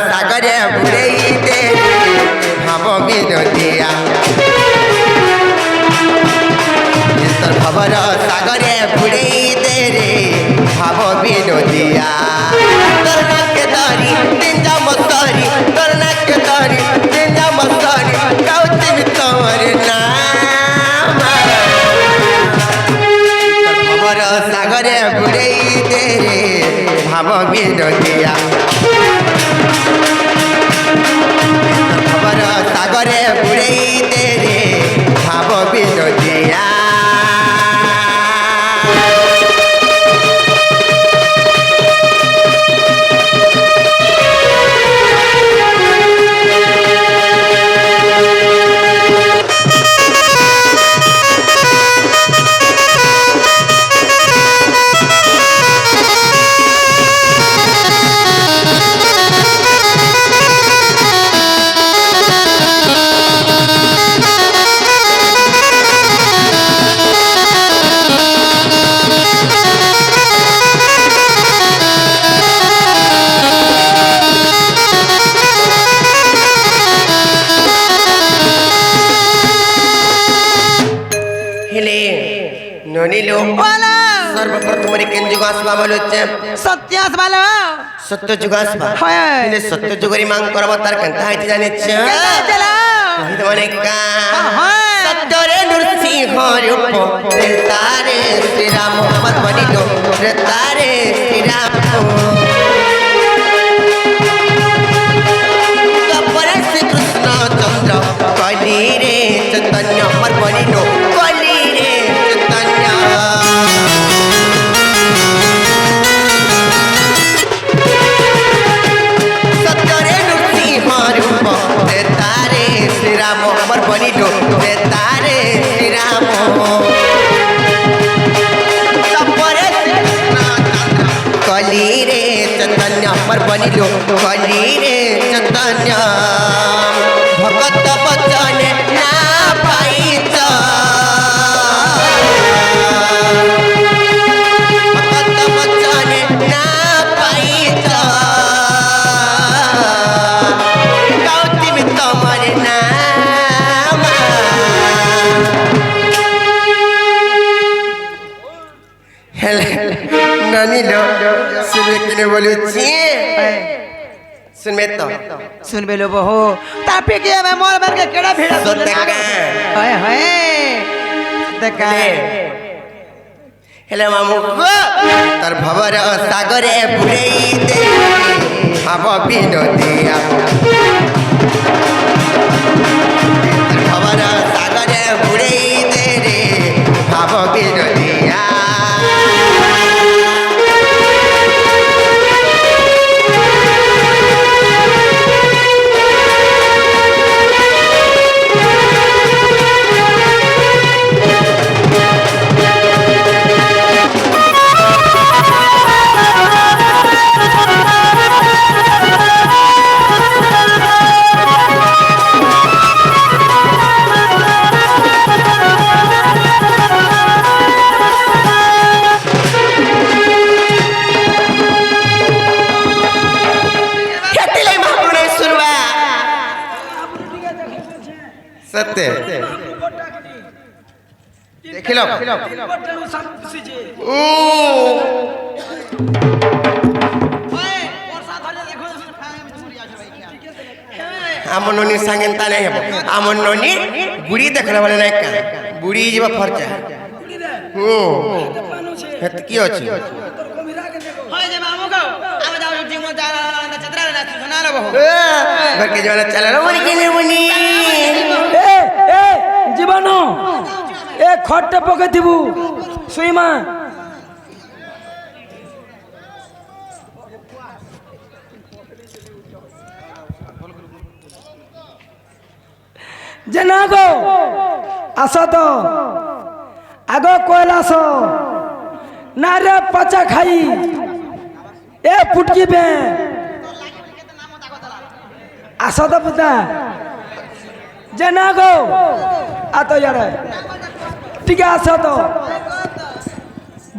ସାଗରେ ବୁଡ଼େଇ ଦେ ଭାବ ବିରୋଧିଆ ତୋର ଖବର ସାଗରେ ବୁଡ଼େଇ ଦେ ରେ ଭାବ ବିରୋଧିଆ ତୋର ନାକେ ଧରି ତିନଜା ମସ୍ତରି ତୋର ନାକେ ଧରି ତିନଜା ମସ୍ତରି ଗାଉଥିବି ତୋର ନାମ ତୋର ଖବର ସାଗରେ ବୁଡ଼େଇ ଦେ ରେ ଭାବ ବିରୋଧିଆ ତୋର ଖବର ସାଗରେ ବୁଡ଼େଇ ଦେ ରେ ଭାବ ବିରୋଧିଆ सर्वप्रथम जुग आसवा बोलो सत्य आसवालो सत्य जुग आसवा हाय सत्य जुगरी मांग करब तार कंता हाइति जाने छ चला कहि माने का हाय सत्य रे नृसिंह रूप तारे श्री राम पद बनिलो रे तारे श्री राम तपर श्री कृष्ण चंद्र कली रे चैतन्य पर बनिलो कली रे चैतन्य राम अमर बनिलो रे तारे श्री राम कली रे चैतन्य अमर बनिलो कली रे चैतन्य भगत बचन ना पाइच भगत बचन ना पाइच नानी लो सुनबे किने बोलू छी सुनबे तो सुनबे लो बहो तापे के मैं मोर भर के केड़ा भेड़ा सतका हाय हाय सतका हेले मामू तार भवर सागरे बुड़ेई दे भाव विरोधिया तार भवर सागरे बुड़ेई दे रे भाव विरोधिया सत्य देखिल आम नोनी सांगेता नहीं हे आम नोनी बुढ़ी देखला वाले नहीं का बुढ़ी जीवा फरचा की अछि हाय जे मामू को आम जाओ शूटिंग में जा चतरा ना सुना लो बहो घर के जवाना चला रो मरी केने बनी ए जीवन ए खट पके दिबु सुईमा जना गो आस तो आगो कोयलास ना रे पचा खाई ए पुटकी बे आस तो पुता जना गो आ तो यार ठीक है आस तो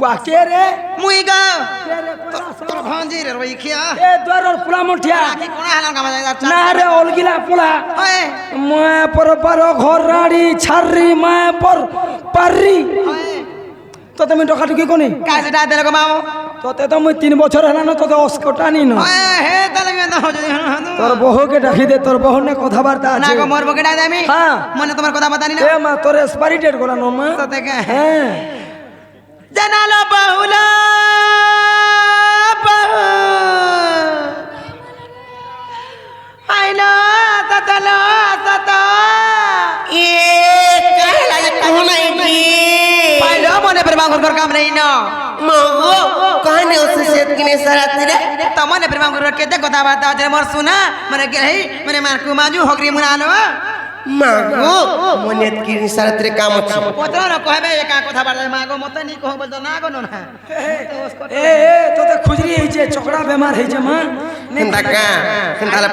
বাকে রে মুই গা কে রে কোলা সো তোর ভাঞ্জি রে রইখিয়া এ দ্বারর পোলা মঠিয়া কি কোনা হালাম কামা যাচ্ছে না রে অলগিলা পোলা হয় মায় পর পর ঘর রাড়ি ছাড়ি মায় পর পারি তো তুমি ডকাটুকি কোনি কাছে দা দেলে গো মামু তোতে তো মুই 3 বছর হেলানো তোতে অস্কটানি ন হে তালে মে দাও যদি তোর বহুকে ডাকি দে তোর বহু না কথাবার্তা না আছে গো মোর বকে ডাই আমি হ্যাঁ মনে তোমার কথা বাতানি না এ মা তোর এক্সপায়ারি ডেট গোলা ন মা তো দেখে হ্যাঁ জানালো বাহুলা বাহু আইলো তাতালো তাতা এ কালা যে কোনাই কি পাইলো মনে প্রেমাঙ্গুর ঘর কাম নেই না মাগো কানে ওসে সেত কিনে সারাতিরে তো মনে প্রেমাঙ্গুর কেতে কথা বার্তা আছে মোর শুনা মানে গেহি মানে মারকু মাজু হগরি মুনানো মাগো মনে কিনে সারাতিরে কাম আছে পত্র না কহবে একা কথা বার্তা মাগো মতে নি কহ বল না গো না এ তোতে খুজরি হইছে চকড়া বেমার হইছে মা হিন্দাকা হিন্দালা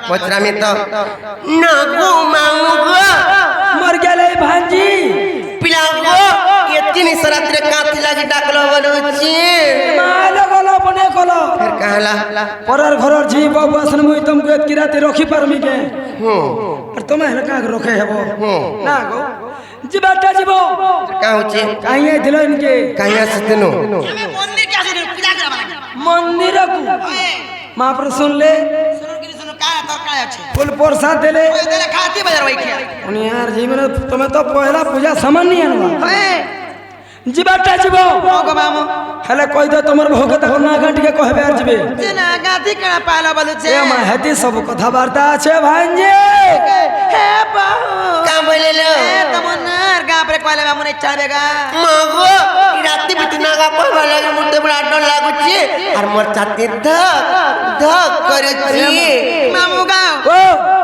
পচরামি তো নাগো মাগো মর গেলে ভাঞ্জি পিলাগো এতিনি সারাতিরে কাতি লাগি ডাকলো বলুছি মালো গলো বনে গলো ফের কাহলা পরার ঘরর ঝি বাবু আসন মুই তুমকু এতকি রাতে রখি পারমি কে হুম আর তুমি হেলকা রখে হেব হুম না গো জিবাটা জীব কা হচ্ছে কাই দিল ইনকে কাই আসতেনো আমি মন্দির কে আছে পূজা করা লাগে মন্দিরকু মহাপ্রভু শুনলে শুনুন কি শুনুন কা তরকারি আছে ফুল প্রসাদ দিলে ওই দেলে খাতি বাজার ওই খেয়া উনি আর জীবন তুমি তো পয়লা পূজা সামান নিয়ে আনবা হয় জিবাটা জীব গো মামু হেলে কই দে তোমার ভোগে তখন না গাঁটিকে কহবে আর যাবে জেনা গাতি কেনা পালা বলুছে এ মা হেতি সব কথাবার্তা আছে ভাঞ্জি হে বাহু কা বলেলো এ তমন্নার গা পরে কইলে মামু নে চাবেগা মাগো রাতি বিটি নাগা কইবা লাগে মুতে বড় ডর লাগুছে আর মোর ছাতি ধক ধক করেছি মামু গা ও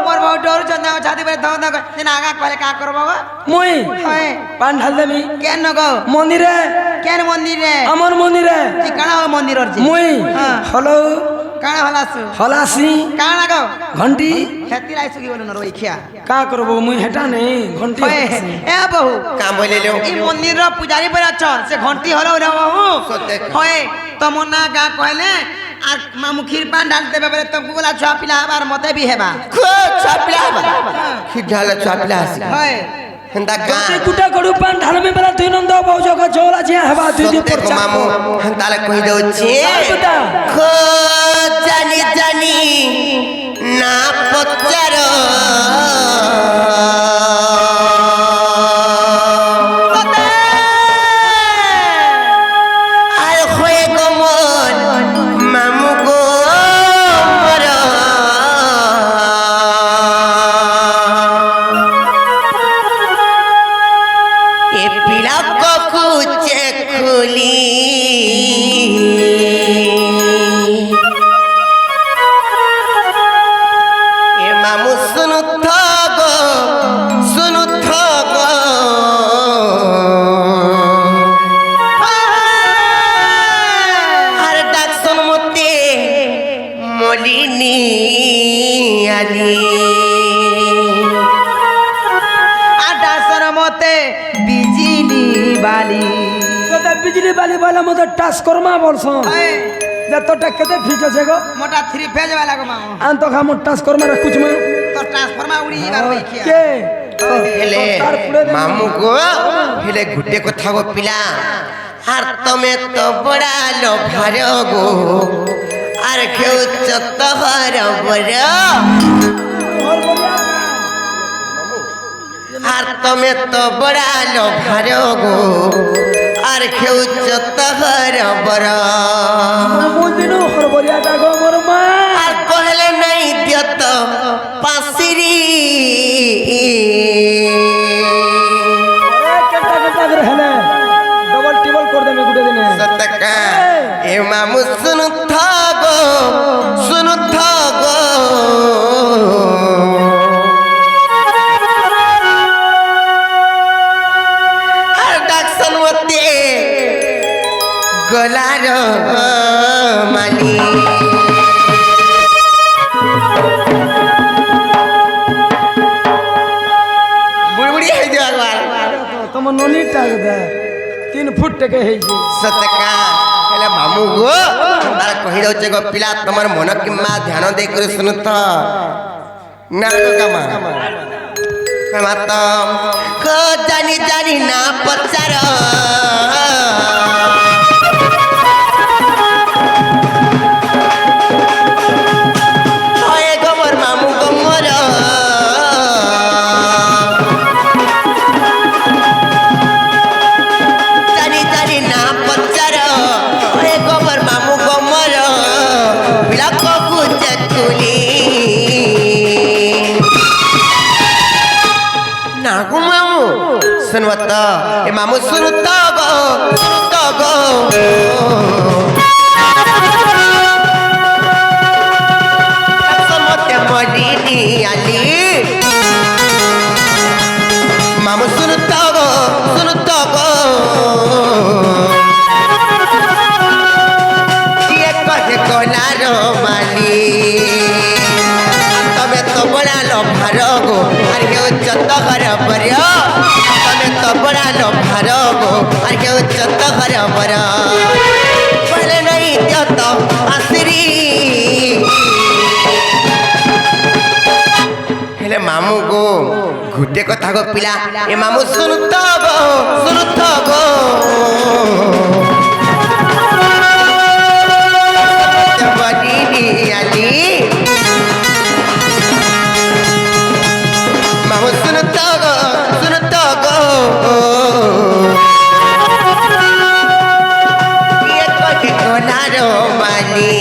মোর বহু ডর চন্দা ছাতি পরে দাও দাও জেনা আগা কইলে কা করব গো মুই হয় পান ঢাল দেমি কেন গো মন্দিরে কেন মন্দিরে আমার মন্দিরে জি কানা মন্দির অর্জি মুই হ্যাঁ হলো কানা হলাসু হলাসি কানা গো ঘন্টি হেতি রাইছু কি বলু না রই খিয়া কা করব মুই হেটা নেই ঘন্টি হয় হলাসি। এ বহু কা বলেলো এই মন্দির পূজারি পরে আছ সে ঘন্টি হলো রে বাবু সত্যি। হয় তমন্না গা কইলে আর মামু ক্ষীর পান ঢাল দেবে বলে তুমি বলা ছুয়া পিলা আবার মতে বি হেবা খো ছাপলা কি ঢালা ছাপলা আছে হয় হিন্দা কা তুই গুটা গড়ু পান ঢালমি বেলা তুই নন্দ বউজ কা ঝোলা জিয়া হেবা তুই দি সত্যি পরচা মামু হিন্দালে কই দউছি বুটা খো জানি জানি না পচার আর হয়ে গমন মামু গো মর এ পিলা কখুচে খুলি এ মামু শুনু থাক শুনু থাক আর ডাকসন মতে মলিনী আলি আটাসর মতে বিজিলি বালি তোতে বিজলি বালি বলে মতে টাস করমা বলছন হয় যে তোটা কেতে ফিচ আছে গো মোটা 3 ফেজ वाला গো মামু আন তো খামু টাস করমা রাখুছ মা তো ট্রান্সফরমার উড়ি বার রই খিয়া কে হেলে তার পুরে দে- মামু গো হেলে গুটে কথা গো পিলা আর তুমি তো বড়ালো ভার গো আর কেউ চতহর বড় আর তুমি তো বড়ালো ভার গো আর কেউ চতহর বড় মুদিনু হরবরিয়াটা গো মোর মা আর কহলে নাই দিয়ত পাশিরি আরে কেটা কেটা করে হেলে ডবল টেবল কর দেবে গুটে দিনে সতকা এ মামু শুনু থাগো শুনু থাগো আর ডাকসন মতে গলার মালি বুড়ি বুড়ি হয়ে যাওয়ার তোমার ননি টাক দে 3 ফুট টেকে হয়েছে সতকা হেলে মামু গো তার কহি দউছে গো পিলা তোমার মন কিম্বা ধ্যান দেই করে শুনু তো না গো কামা কামা তো খো জানি জানি না পচার सुनवा तो ए मामू सुनु तो गो समते मडीनी आली मामू सुनु तो गो ये कहे कोलार माली तमे तो बड़ा लो भारो गो अरे के उच्चत घर परियो तो बड़ा लो भारो गो और के उच्चत घर पर पहले नहीं दियो तो आसरी हेले मामू गो घुटे कथा गो पिला ए मामू सुनु तो गो बड़ी आली मामू सुनु तो गो ये कटी कोलारो माली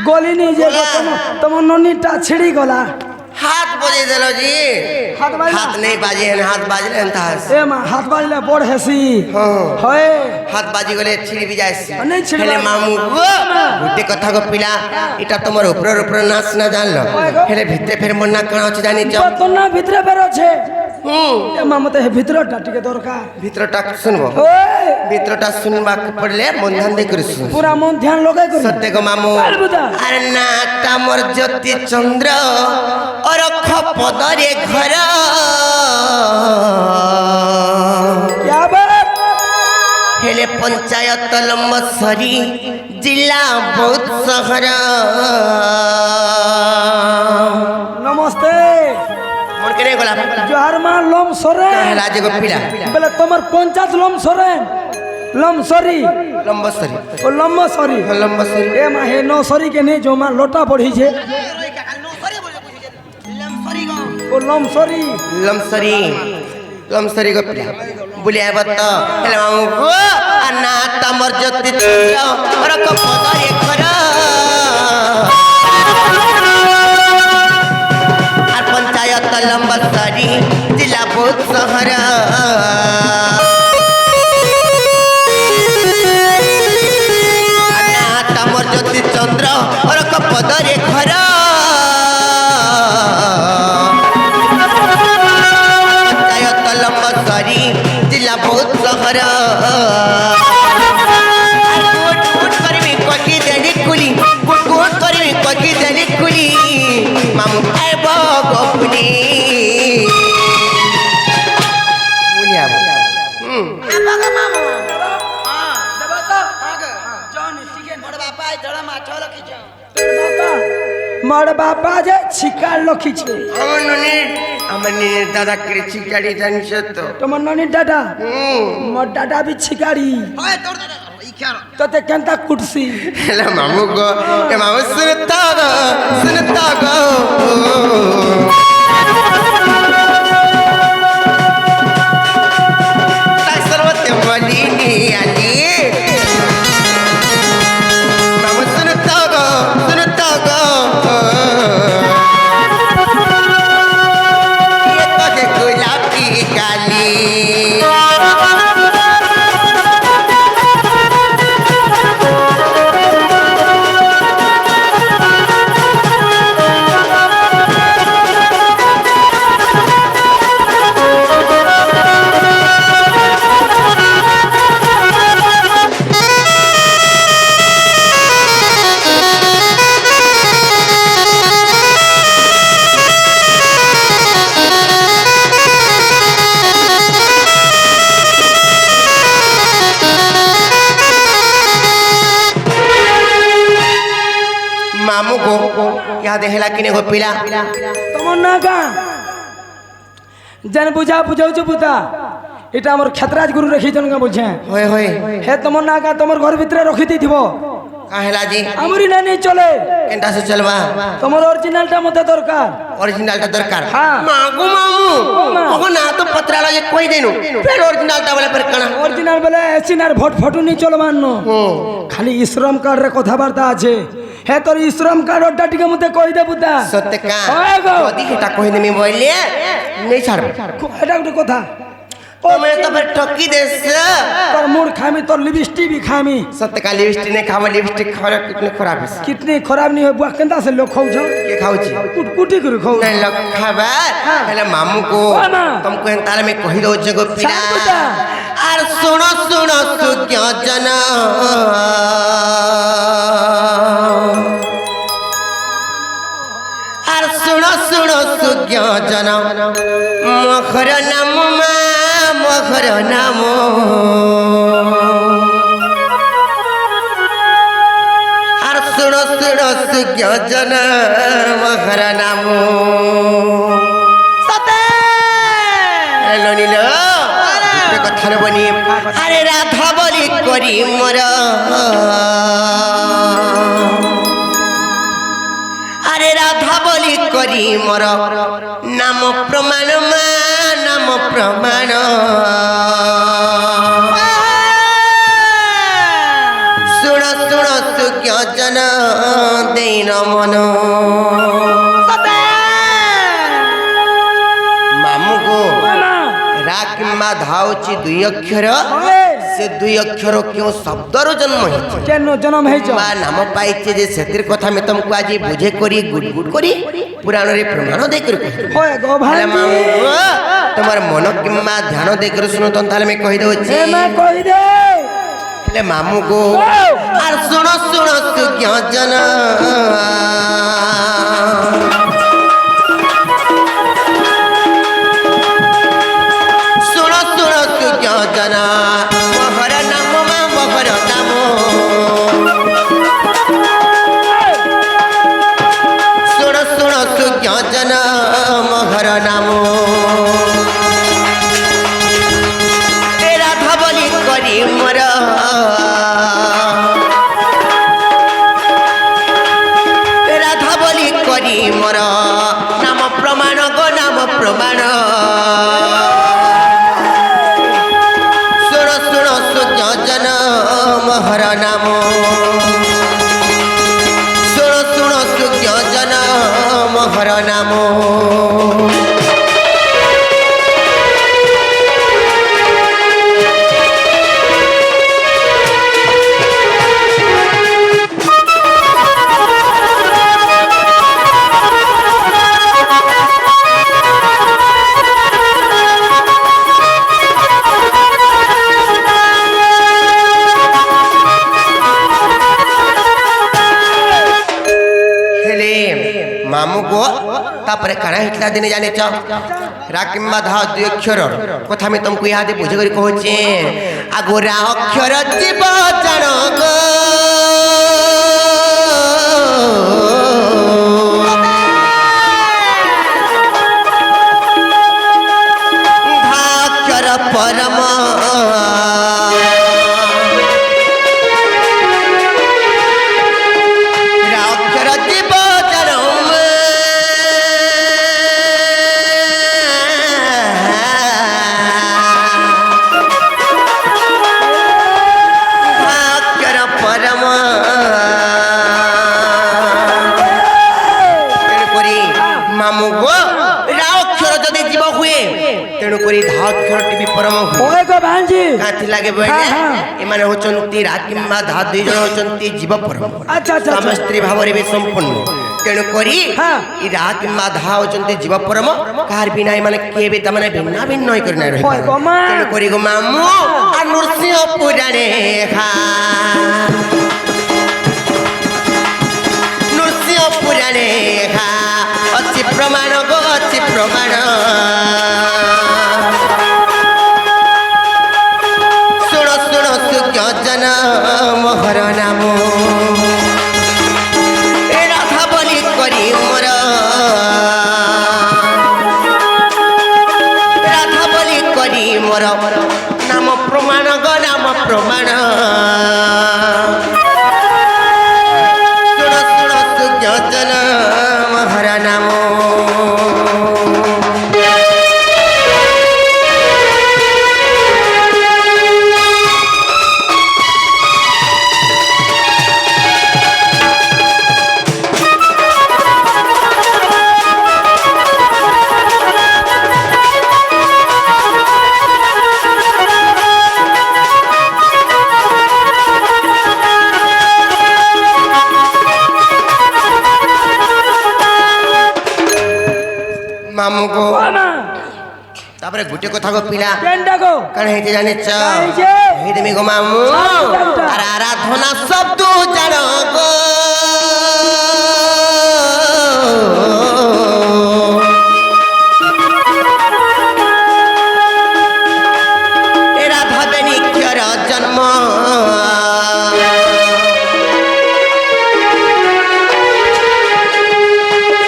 गली नहीं जे तुम ननीटा छिड़ी गला हाथ बजे दिलो जी हाथ बाजला? हाथ नहीं बाजे हैं हाथ बाजले हैं तास ए मां हाथ बाजले बोड़ हेसी हाँ होए हाथ बाजी गले छिड़ी भी जायसी नहीं छिड़ी हेले बाजी। मामू गो गुटे कथा को पिला इटा तमर ऊपर नाच ना जान लो हेले भितरे फिर मन्ना कणा अछि जानि छ तो ना भीतर बेरो छे ए मां मते हे भीतरटा टिके दरकार भितरटा सुनबो ओए भितरटा सुनबा पड़ले मन ध्यान दे कर सुन पूरा मन ध्यान लगाय कर सत्य को मामू अलबुदा अरे नाटा मोर ज्योति चंद्र और खपदरे घर क्या बात हेले पंचायत लम्बसरी जिला बहुत शहर नमस्ते मन के नहीं गला जोहार मां लोम सोरे कहला जे को पिला बोले तुम्हार पंचायत लोम सोरे लम सरी लम्बसरी ओ लम्बा सरी लम्बसरी ए मां हे नो सरी के नहीं जो मां लोटा पड़ी छे ओ लम सरी लम्सरी को पिला बुलिया बत हेले मामू गो अनाता मोर ज्योति चंद्र और खपदरे घर আর পঞ্চায়েত লম্বসরি जिला बहुत शहर तमर ज्योति चंद्र और पदरे घर पंचायत लम्बसरी जिला बहुत शहर ककी देली कुली गुट करबी ककी देली कुली मामू आइब गपुनी बुलिया मर बापा जे छिकार लखी छे আমার দাদা করে চিকারি জানিস তো তোমার ননি দাদা মোর দাদা भी छिकारी ଅକ୍ଷର ତତେ କେନ୍ତା କୁଟସି ହେଲେ ମାମୁ ଗୋ ଏ ମାମୁ ସୁନତା ଗୋ ତାଇ ସର୍ବତେ ମଲିନି ଆଲି ମାମୁ ସୁନତା ଗୋ ये तो के गुलाबी काली मामू को यहाँ देहला किने को पिला তোমার না গা যেন বুঝা বুঝাউছ বুতা এটা আমার ক্ষেত্রাজ গুরু রেখিছন গা বুঝে होए होए হে তোমার না গা তোমার ঘর ভিতরে রখি দিথিব काहेला जी আমরি না নি চলে केंटा से चलवा তোমার অরিজিনালটা মতে দরকার ओरिजिनल टा दरकार हाँ। मागू मामू माँ। ओको ना तो पत्राला जे कोई देनु फिर ओरिजिनल टा वाला पर कणा অরিজিনাল বলে এসিনার ভোট ফটো নি চলবার ন খালি শ্রম কার্ড রে কথাবার্তা আছে হে তোর শ্রম কার্ড ওটা টিকে মতে কই দে বুতা सत्य का होए गो। यदि हेटा कोई देमी बोले नहीं छाड़ এটা একটা কথা ओ मैं तो फिर ठकी देस তোর মুড খামি তোর লিপস্টিক भी खामी सत्य का लिपस्टिक ने खावा लिपस्टिक खावा कितने खराब है कितनी खराब नहीं हो बुआ केंदा से लोग खाऊ छ के खाउची कुटी कर खाऊ नहीं लोग खबर पहले मामू को हाँ, माँ। तुमको इन ताले में कही दो जगह पिला साथ बता। और सुनो सुनो सुज्ञ जना और सुनो सुनो सुज्ञ जना मखर नाम मखर नाम और सुनो सुनो सुज्ञ जना मखर नाम हेलो नीलो एक कथा न बनी अरे राधा बोली करी मोर अरे राधा बोली करी मोर नाम प्रमाण मा नाम प्रमाण सुण सुण सुज्ञ जन देन मन मामू को रा किंबा धाउची दुई अक्षर से दुई अक्षर क्यों शब्दर जन्म होइছে কেন জন্ম হইছ মা নাম পাইছে যে সেতির কথা আমি তোমাকে আজি বুঝে করি গুড গুড করি পুরাণ রে প্রমাণ দেই করি হয় গো ভাই তোমার মন কিংবা ধ্যান দেই করে শুনো তো তাহলে আমি কই দউছি এ মা কই দে হেলে মামু গো আর শুনো শুনো সুজ্ঞ জন শুনো শুনো সুজ্ঞ জন মহর নাম মা মহর নাম শুনো শুনো সুজ্ঞ জন মহর নাম এ রাধা বলি করি মোর এ রাধা বলি করি মোর নাম প্রমাণ গো নাম প্রমাণ শুণ শুণ সুজ্ঞ জন মহর নাম শুণ শুণ সুজ্ঞ জন মহর নাম मामू को तापर काना हिटला दिन जाने च राकिम्बा धा दुई अक्षर कथा में तुमको याद बुझ कर कहचे आगोरा अक्षर जीव जन गो धा अक्षर परम ତେଣୁ କରି ଧା ଅକ୍ଷରଟି ବି ପରମ ହୁଏ ওই গো ভাঞ্জি କାଥି ଲାଗେ ବୋଇଲେ ହଁ। ଏମାନେ ହଉଛନ୍ତି ରା କିମ୍ବା ଧା ଦୁଇ ଜଣ ହଉଛନ୍ତି ଜୀବ ପରମ আচ্ছা আচ্ছা ସ୍ୱାମୀ ସ୍ତ୍ରୀ ଭାବରେ ବି ସମ୍ପୂର୍ଣ୍ଣ ତେଣୁ କରି ହଁ। ଇ ରା କିମ୍ବା ଧା ହଉଛନ୍ତି ଜୀବ ପରମ କାହାର ବିନା ଏମାନେ କିଏ ବି ତାମାନେ ଭିନ୍ନ ଭିନ୍ନ ହେଇ କରି ନାଇଁ ওই ରହିପାରେ গো মা ତେଣୁ କରି ଗୋ ମାମୁଁ ଆ ନୃସିଂହ ପୁରାଣେ ନୃସିଂହ ପୁରାଣେ ଅଛି ପ୍ରମାଣ ଗୋ ଅଛି ପ୍ରମାଣ ଶୁଣ ଶୁଣ ସୁଜ୍ଞ ଜନ ମୋହର ନାମ ଏ ରାଧା ବୋଲି କରି ମୋର ରାଧା ବୋଲି କରି ମୋର ନାମ ପ୍ରମାଣ ଗୋ ନାମ ପ୍ରମାଣ ଶୁଣ ଶୁଣ ସୁଜ୍ଞ ଜନ ମୋହର ନାମ ମାମୁଁ ଗୋ মা ତାପରେ ଗୋଟେ କଥା ଗୋ ପିଲା কেনটা গো କାଣ ହେଇଛି ଜାଣିଛ ହେଇଛି? ହେଇଦେମି ଗୋ ମାମୁଁ ଆରେ ଆରାଧନା ଶବ୍ଦ ଜାଣ ଗୋ ଏ ରାଧା ବେନିକ୍ଷର ଜନ୍ମ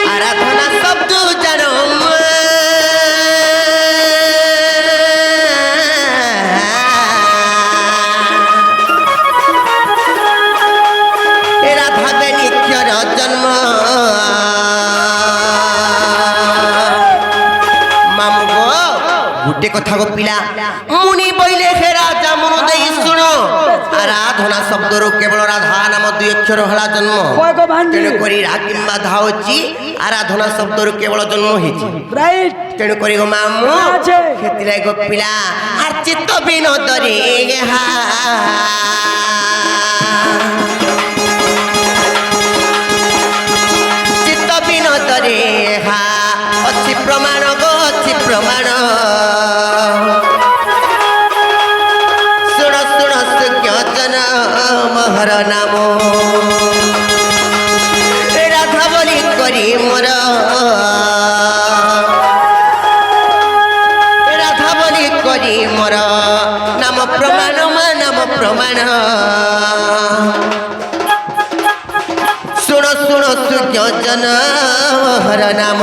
ଆରାଧନା ଶବ୍ଦ ଜାଣ ଏ ରାଧା ବେନିକ୍ଷର ଜନ୍ମ ମାମୁଁ ଗୋ ଗୋଟେ କଥା ଗୋ ପିଲା ମୁନି ବଇଲେ ହେ ରାଜା ମନ ଦେଇ ଶୁଣ ଆରାଧନା ଶବ୍ଦରୁ କେବଳ ରାଧା ନାମ ଦୁଇ ଅକ୍ଷର ହେଲା ଜନ୍ମ ওই গো ভাঞ্জি ତେଣୁ କରି ରା କିମ୍ବା ଧା ହଉଛି ଆରାଧନା ଶବ୍ଦରୁ କେବଳ ଜନ୍ମ ହେଇଛି রাইট ତେଣୁ କରି ଗୋ ମାମୁଁ আছে। ସେଥିଲାଗି ଗୋ ପିଲା ଆର୍ ଚିତ୍ତ ବିନୋଦରେ ଚିତ୍ତ ବିନୋଦରେ ଅଛି ପ୍ରମାଣ ଗୋ ଅଛି ପ୍ରମାଣ ଶୁଣ ଶୁଣ ସୁଜ୍ଞ ଜନ ମୋହର ନାମ ଏ ରାଧା ବୋଲି କରି ମୋର ଏ ରାଧା ବୋଲି କରି ମୋର ନାମ ପ୍ରମାଣ ମା ନାମ ପ୍ରମାଣ ଶୁଣ ଶୁଣ ସୁଜ୍ଞ ଜନ ମୋହର ନାମ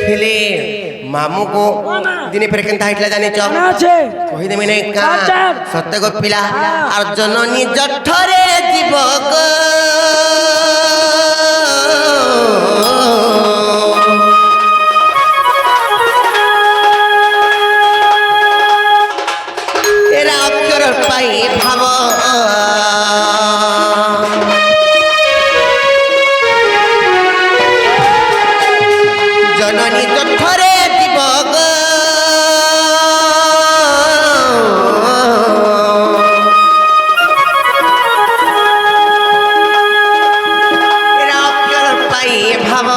ହେଲେ ମାମୁଁକୁ ଦିନେ ଫେରେ କେନ୍ତା ହେଇଥିଲା ଜାଣିଛ মনে আছে କହିଦେମି ନାଇଁ କା ଆଚ୍ଛା। ସତ୍ୟ ଗୋ ପିଲା আর জননী জঠরে জীব গো এরা অক্ষর পাই ভাব জননী জঠরে জীব গো এরা অক্ষর পাই ভাব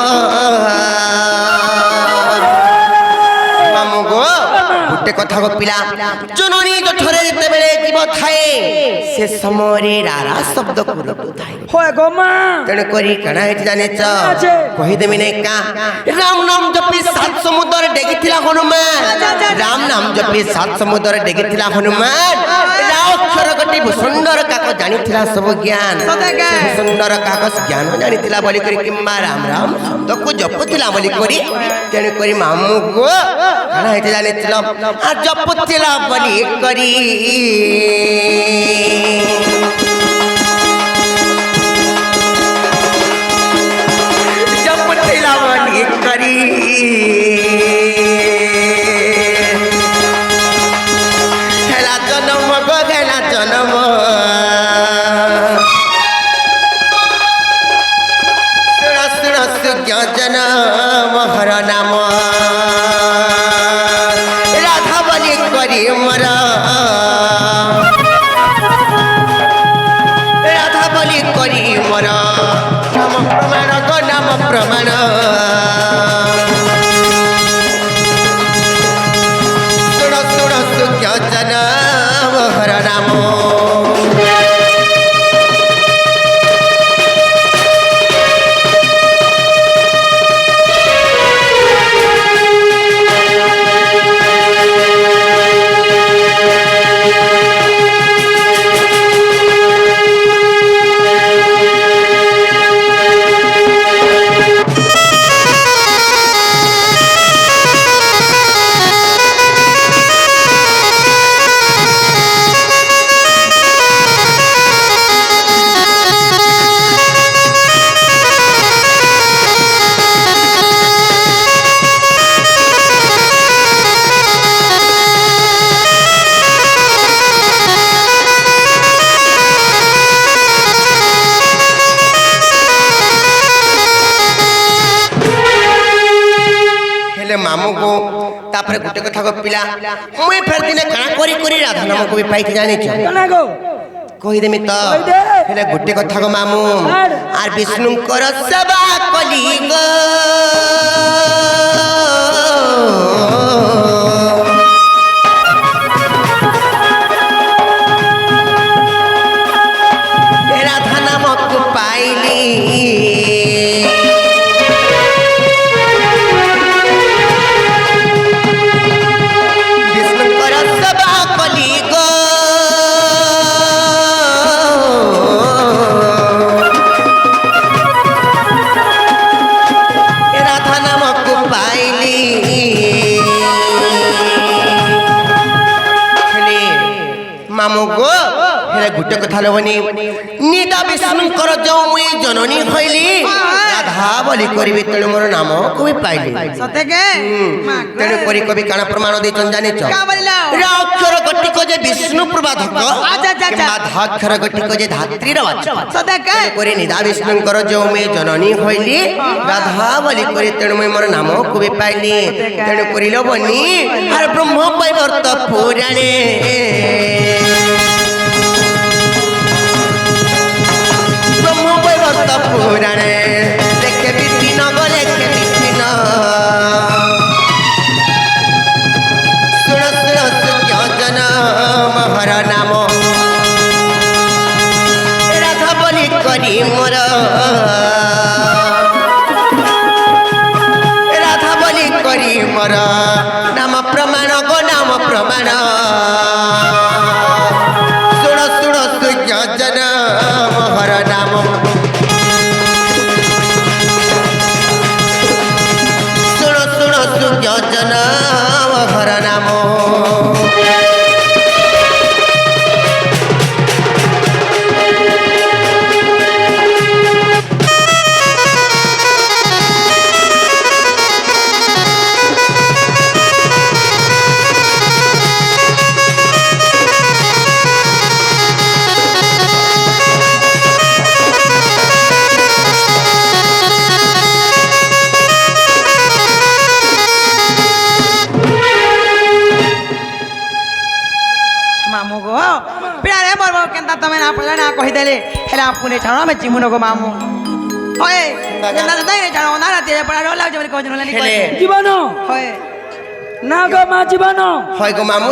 মামু গো ଗୋଟେ କଥା ଗୋ ପିଲା ଜନନୀ ଜଠରେ ଯେତେବେଳେ ଜୀବ ଥାଏ ସେ ସମୟରେ ରାରା ଶବ୍ଦ କରୁଥାଏ হয় গো মা ତେଣୁ କରି କାଣା ହେଇଛି ଜାଣିଛ আছে। କହିଦେମି ନାଇଁ କା ରାମ ନାମ ଜପି ସାତ ସମୁଦ୍ରରେ ଡେଗିଥିଲା ହନୁମାନ ରାମ ନାମ ଜପି ସାତ ସମୁଦ୍ରରେ ଡେଗିଥିଲା ହନୁମାନ ରାମ ଅକ୍ଷର ଗୋଟି ସୁନ୍ଦର କାକ ଜାଣିଥିଲା ସବୁ ଜ୍ଞାନ ସତେକା। ସୁନ୍ଦର କାକ ଜ୍ଞାନ ଜାଣିଥିଲା ବୋଲି କରି କିମ୍ବା ରାମ ରାମ ଶବ୍ଦକୁ ଜପୁଥିଲା ବୋଲି କରି ତେଣୁ କରି ମାମୁକୁ କଣ ହେଇଛି ଜାଣିଥିଲ ଜପୁଥିଲା ବୋଲି କରି ଜପୁଥିଲା ବୋଲି କରି ହେଲା ଜନମ ଗো ହେଲା ଜନମ ଶୁଣ ଶୁଣ ସୁଜ୍ଞ ଜନମ ହର ନାମ ରାଧା ବୋଲି କରି ମୋର ରାଧା ବୋଲି କରି ମୋର ନାମ ପ୍ରମାଣ ଗো ନାମ ପ୍ରମାଣ ଶୁଣ ଶୁଣ ସୁଜ୍ଞ ଜନମ ହର ନାମ ମାମୁକୁ ତାପରେ ଗୋଟେ କଥା ଗପିଲା ମୁଇଁ ଫେର ଦିନେ କାଣା କରି କରି ରାଧା ନାମକୁ ବି ପାଇକି ଜାଣିଛ না গো କହିଦେମି ତ କହିଦେ। ହେଲେ ଗୋଟେ କଥା ଗো ମାମୁ ଆର୍ ବିଷ୍ଣୁଙ୍କର ସେବା କଲି ଗୋ ରାଧା ନାମକୁ ପାଇଲି ବିଷ୍ଣୁଙ୍କର ସେବା କଲି ଗୋ ରାଧା ନାମକୁ ପାଇଲି ହେଲେ ମାମୁ ଗୋ ହେଲେ ଗୋଟେ କଥା ଲବନି ନିଦା ବିଷ୍ଣୁଙ୍କର ଯୋଉ ମୁଇଁ ଜନନୀ ହଇଲି ରାଧା ବୋଲି କରିବି ତେଣୁ ମୋର ନାମକୁ ବି ପାଇଲି ସତେକେ ତେଣୁ କରି କବି କାଣା ପ୍ରମାଣ ଦେଇଛନ୍ ଜାଣିଛ କା ବୋଲିଲା ଅକ୍ଷର ଗୋଟିକ ଯେ ବିଷ୍ଣୁ ପ୍ରବାଧକ ଆଚ୍ଛା, ଆଚ୍ଛା, ଆଚ୍ଛା। କିମ୍ବା ଧାକ୍ଷର ଗୋଟିକ ଯେ ଧାତ୍ରୀର ବାଚକ ସତେକେ ତେଣୁ କରି ନିଦା ବିଷ୍ଣୁଙ୍କର ଯୋଉ ମୁଇଁ ଜନନୀ ହଇଲି ରାଧା ବୋଲି କରି ତେଣୁ ମୁଇଁ ମୋର ନାମକୁ ବି ପାଇଲି ତେଣୁ କରିଲ ବନି ଆର ବ୍ରହ୍ମ ବୈବର୍ତ ପୁରାଣେ ব্রহ্ম বৈবর্ত পুরাণে লেখে বিপিন গো লেখে বিপিন শুণ শুণ সুখ্য জনম হর নাম রাধা বলি করি মোর রাধা বলি করি মোর নাম প্রমাণ গো নাম প্রমাণ শুণ শুণ সুখ্য জনম হর নাম শুণ শুণ সুখ্য জনম হর নাম ମାମୁ ଗୋ ପିଲାରେ ମୋର କେନ୍ତା ତମେ ନା ପଇଲା ନା କହିଦେଲେ ହେଲେ ପୁଣି ଛାଣ ଆମେ ଚିମୁନ ଗো ମାମୁ ହଏ କେନ୍ତା ଦାଇରେ ଛାଣ ନା ରାତି ପଡା ଡର ଲାଗୁଛି ବୋଲି କହୁଛ ହେଲେ জীবন ହଏ না গো মা জীবন হয় গো মামু